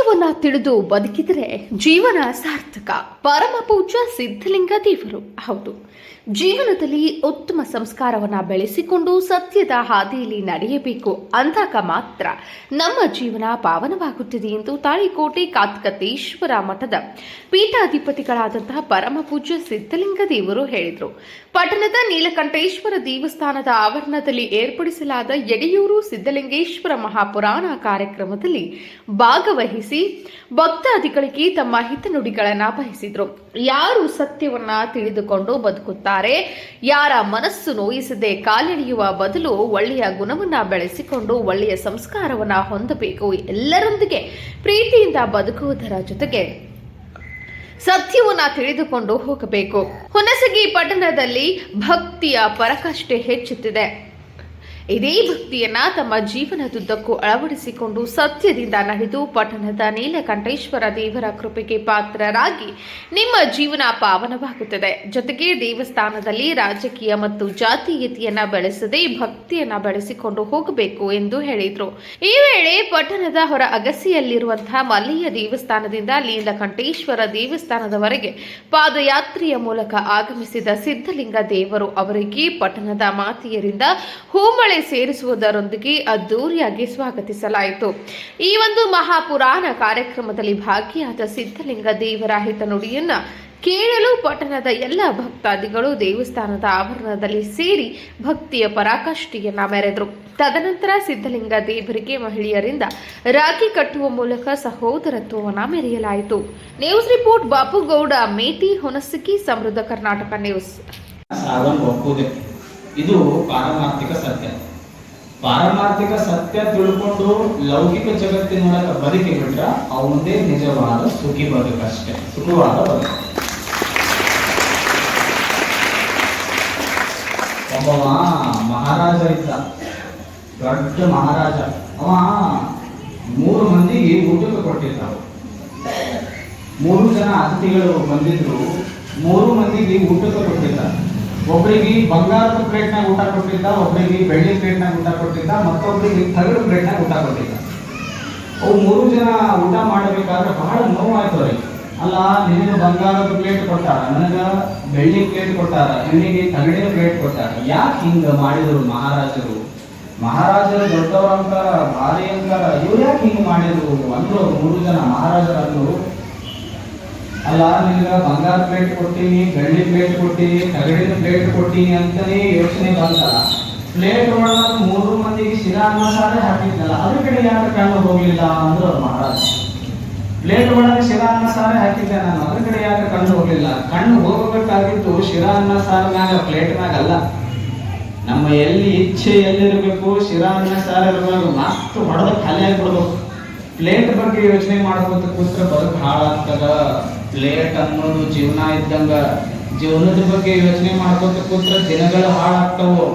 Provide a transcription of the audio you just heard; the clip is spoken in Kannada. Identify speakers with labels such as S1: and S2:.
S1: ಸತ್ಯವನ್ನ ತಿಳಿದು ಬದುಕಿದರೆ ಜೀವನ ಸಾರ್ಥಕ. ಪರಮ ಪೂಜ್ಯ ಸಿದ್ಧಲಿಂಗ ದೇವರು. ಹೌದು, ಜೀವನದಲ್ಲಿ ಉತ್ತಮ ಸಂಸ್ಕಾರವನ್ನ ಬೆಳೆಸಿಕೊಂಡು ಸತ್ಯದ ಹಾದಿಯಲ್ಲಿ ನಡೆಯಬೇಕು. ಅಂದಾಗ ಮಾತ್ರ ನಮ್ಮ ಜೀವನ ಪಾವನವಾಗುತ್ತದೆ ಎಂದು ತಾಳಿಕೋಟೆ ಕಾತ್ಕತೇಶ್ವರ ಮಠದ ಪೀಠಾಧಿಪತಿಗಳಾದಂತಹ ಪರಮ ಪೂಜ್ಯ ಸಿದ್ಧಲಿಂಗ ದೇವರು ಹೇಳಿದರು. ಪಟ್ಟಣದ ನೀಲಕಂಠೇಶ್ವರ ದೇವಸ್ಥಾನದ ಆವರಣದಲ್ಲಿ ಏರ್ಪಡಿಸಲಾದ ಯಡಿಯೂರು ಸಿದ್ಧಲಿಂಗೇಶ್ವರ ಮಹಾಪುರಾಣ ಕಾರ್ಯಕ್ರಮದಲ್ಲಿ ಭಾಗವಹಿಸಿ ಭಕ್ತಾದಿಗಳಿಗೆ ತಮ್ಮ ಹಿತನುಡಿಗಳನ್ನು ಬಯಸಿದರು. ಯಾರು ಸತ್ಯವನ್ನ ತಿಳಿದುಕೊಂಡು ಬದುಕುತ್ತಾರೆ, ಯಾರ ಮನಸ್ಸು ನೋಯಿಸದೆ ಕಾಲೆಳೆಯುವ ಬದಲು ಒಳ್ಳೆಯ ಗುಣವನ್ನ ಬೆಳೆಸಿಕೊಂಡು ಒಳ್ಳೆಯ ಸಂಸ್ಕಾರವನ್ನ ಹೊಂದಬೇಕು. ಎಲ್ಲರೊಂದಿಗೆ ಪ್ರೀತಿಯಿಂದ ಬದುಕುವುದರ ಜೊತೆಗೆ ಸತ್ಯವನ್ನ ತಿಳಿದುಕೊಂಡು ಹೋಗಬೇಕು. ಹುಣಸಗಿ ಪಟ್ಟಣದಲ್ಲಿ ಭಕ್ತಿಯ ಪರಾಕಾಷ್ಠೆ ಹೆಚ್ಚುತ್ತಿದೆ. ಇದೇ ಭಕ್ತಿಯನ್ನ ತಮ್ಮ ಜೀವನದುದ್ದಕ್ಕೂ ಅಳವಡಿಸಿಕೊಂಡು ಸತ್ಯದಿಂದ ನಡೆದು ಪಟ್ಟಣದ ನೀಲಕಂಠೇಶ್ವರ ದೇವರ ಕೃಪೆಗೆ ಪಾತ್ರರಾಗಿ ನಿಮ್ಮ ಜೀವನ ಪಾವನವಾಗುತ್ತದೆ. ಜೊತೆಗೆ ದೇವಸ್ಥಾನದಲ್ಲಿ ರಾಜಕೀಯ ಮತ್ತು ಜಾತೀಯತೆಯನ್ನ ಬೆಳೆಸದೆ ಭಕ್ತಿಯನ್ನ ಬೆಳೆಸಿಕೊಂಡು ಹೋಗಬೇಕು ಎಂದು ಹೇಳಿದರು. ಈ ವೇಳೆ ಪಟ್ಟಣದ ಹೊರ ಅಗಸಿಯಲ್ಲಿರುವಂತಹ ಮಲ್ಲಯ್ಯ ದೇವಸ್ಥಾನದಿಂದ ನೀಲಕಂಠೇಶ್ವರ ದೇವಸ್ಥಾನದವರೆಗೆ ಪಾದಯಾತ್ರೆಯ ಮೂಲಕ ಆಗಮಿಸಿದ ಸಿದ್ಧಲಿಂಗ ದೇವರು ಅವರಿಗೆ ಪಟ್ಟಣದ ಮಾತೆಯರಿಂದ ಹೂಮಳೆ ಸೇರಿಸುವುದರೊಂದಿಗೆ ಅದ್ದೂರಿಯಾಗಿ ಸ್ವಾಗತಿಸಲಾಯಿತು. ಈ ಒಂದು ಮಹಾಪುರಾಣ ಕಾರ್ಯಕ್ರಮದಲ್ಲಿ ಭಾಗಿಯಾದ ಸಿದ್ಧಲಿಂಗ ದೇವರ ಹಿತನುಡಿಯನ್ನ ಕೇಳಲು ಪಟ್ಟಣದ ಎಲ್ಲ ಭಕ್ತಾದಿಗಳು ದೇವಸ್ಥಾನದ ಆವರಣದಲ್ಲಿ ಸೇರಿ ಭಕ್ತಿಯ ಪರಾಕಾಷ್ಠೆಯನ್ನ ಮೆರೆದರು. ತದನಂತರ ಸಿದ್ಧಲಿಂಗ ದೇವರಿಗೆ ಮಹಿಳೆಯರಿಂದ ರಾಖಿ ಕಟ್ಟುವ ಮೂಲಕ ಸಹೋದರತ್ವವನ್ನು ಮೆರೆಯಲಾಯಿತು. ನ್ಯೂಸ್ ರಿಪೋರ್ಟ್ ಬಾಪುಗೌಡ ಮೇಟಿ, ಹುಣಸಗಿ, ಸಮೃದ್ಧ ಕರ್ನಾಟಕ ನ್ಯೂಸ್.
S2: ಇದು ಪಾರಮಾರ್ಥಿಕ ಸತ್ಯ. ಪಾರಮಾರ್ಥಿಕ ಸತ್ಯ ತಿಳ್ಕೊಂಡು ಲೌಕಿಕ ಜಗತ್ತಿನೊಳಗ ಬದುಕಿ ಬಿಟ್ರ ಅವನದೇ ನಿಜವಾದ ಸುಖಿ ಬದುಕಷ್ಟೇ, ಸುಖವಾದ ಬದುಕು. ಒಬ್ಬವ ಮಹಾರಾಜ ಇದ್ದ, ದೊಡ್ಡ ಮಹಾರಾಜ. ಅವ 3 ಮಂದಿಗೆ ಊಟಕ್ಕೆ ಕೊಟ್ಟಿದ್ದ. 3 ಜನ ಅತಿಥಿಗಳು ಬಂದಿದ್ರು. 3 ಮಂದಿಗೆ ಊಟಕ್ಕೆ ಕೊಟ್ಟಿದ್ದ. ಒಬ್ಬರಿಗೆ ಬಂಗಾರದ ಪ್ಲೇಟ್ನಾಗ ಊಟ ಕೊಟ್ಟಿದ್ದ, ಒಬ್ಬರಿಗೆ ಬೆಳ್ಳಿ ಪ್ಲೇಟ್ನಾಗ ಊಟ ಕೊಟ್ಟಿದ್ದ, ಮತ್ತೊಬ್ಬರಿಗೆ ತಗಡು ಪ್ಲೇಟ್ನಾಗ ಊಟ ಕೊಟ್ಟಿದ್ದ. ಅವು 3 ಜನ ಊಟ ಮಾಡಬೇಕಾದ್ರೆ ಬಹಳ ನೋವಾಯ್ತು ಅವ್ರಿಗೆ. ಅಲ್ಲ, ನಿನಗೆ ಬಂಗಾರದ ಪ್ಲೇಟ್ ಕೊಟ್ಟಾರ, ನನಗ ಬೆಳ್ಳಿ ಪ್ಲೇಟ್ ಕೊಟ್ಟಾರ, ನಿನಗೆ ತಗಡಿನ ಪ್ಲೇಟ್ ಕೊಟ್ಟಾರ, ಯಾಕೆ ಹಿಂಗ ಮಾಡಿದ್ರು ಮಹಾರಾಜರು? ಮಹಾರಾಜರು ದೊಡ್ಡವರಂತಾರ, ಭಾರಿ ಅಂತಾರ, ಇವ್ರು ಯಾಕೆ ಹಿಂಗ ಮಾಡಿದ್ರು ಅಂದ್ರು 3 ಜನ ಮಹಾರಾಜರನ್ನು. ಅಲ್ಲ, ನಿನಗ ಬಂಗಾರ ಪ್ಲೇಟ್ ಕೊಡ್ತೀನಿ, ಬೆಳ್ಳಿ ಪ್ಲೇಟ್ ಕೊಡ್ತೀನಿ, ತಗಡಿನ ಪ್ಲೇಟ್ ಕೊಡ್ತೀನಿ ಅಂತಾನೆ ಯೋಚನೆ ಬಂತಲ್ಲ. ಪ್ಲೇಟ್ ಒಳಗ 3 ಮಂದಿಗೆ ಶಿರಾ ಅನ್ನ ಸಾರೇ ಹಾಕಿದ್ನಲ್ಲ, ಅದ್ರ ಕಡೆ ಯಾಕೆ ಕಣ್ಣು ಹೋಗ್ಲಿಲ್ಲ ಅಂದ್ರು ಮಹಾರಾಜ. ಪ್ಲೇಟ್ ಒಳಗೆ ಶಿರಾ ಅನ್ನ ಸಾರೇ ಹಾಕಿದ್ದೆ ನಾನು, ಅದ್ರ ಕಡೆ ಯಾಕೆ ಕಣ್ಣು ಹೋಗ್ಲಿಲ್ಲ? ಕಣ್ಣು ಹೋಗಬೇಕಾಗಿತ್ತು ಶಿರಾ ಅನ್ನ ಸಾರಿನಾಗ, ಪ್ಲೇಟ್ ಮ್ಯಾಗ ಅಲ್ಲ. ನಮ್ಮ ಎಲ್ಲಿ ಇಚ್ಛೆ ಎಲ್ಲಿರ್ಬೇಕು, ಶಿರಾ ಅನ್ನ ಸಾರ ಇರಬೇಕು, ಮಸ್ತ್ ಹೊಡೆದ ಖಾಲಿ ಆಗಿಬಿಡ್ಬೇಕು. ಪ್ಲೇಟ್ ಬಗ್ಗೆ ಯೋಚನೆ ಮಾಡ್ಕೊಂತ ಕೂತ್ರೆ ಬದುಕು ಹಾಳಾಗ್ತದ. ಪ್ಲೇಟ್ ಅನ್ನೋದು ಜೀವನ ಇದ್ದಂಗ, ಜೀವನದ ಬಗ್ಗೆ ಯೋಚನೆ ಮಾಡ್ಕೊಂತ ಕೂತ್ರೆ ದಿನಗಳು ಹಾಳಾಗ್ತವು.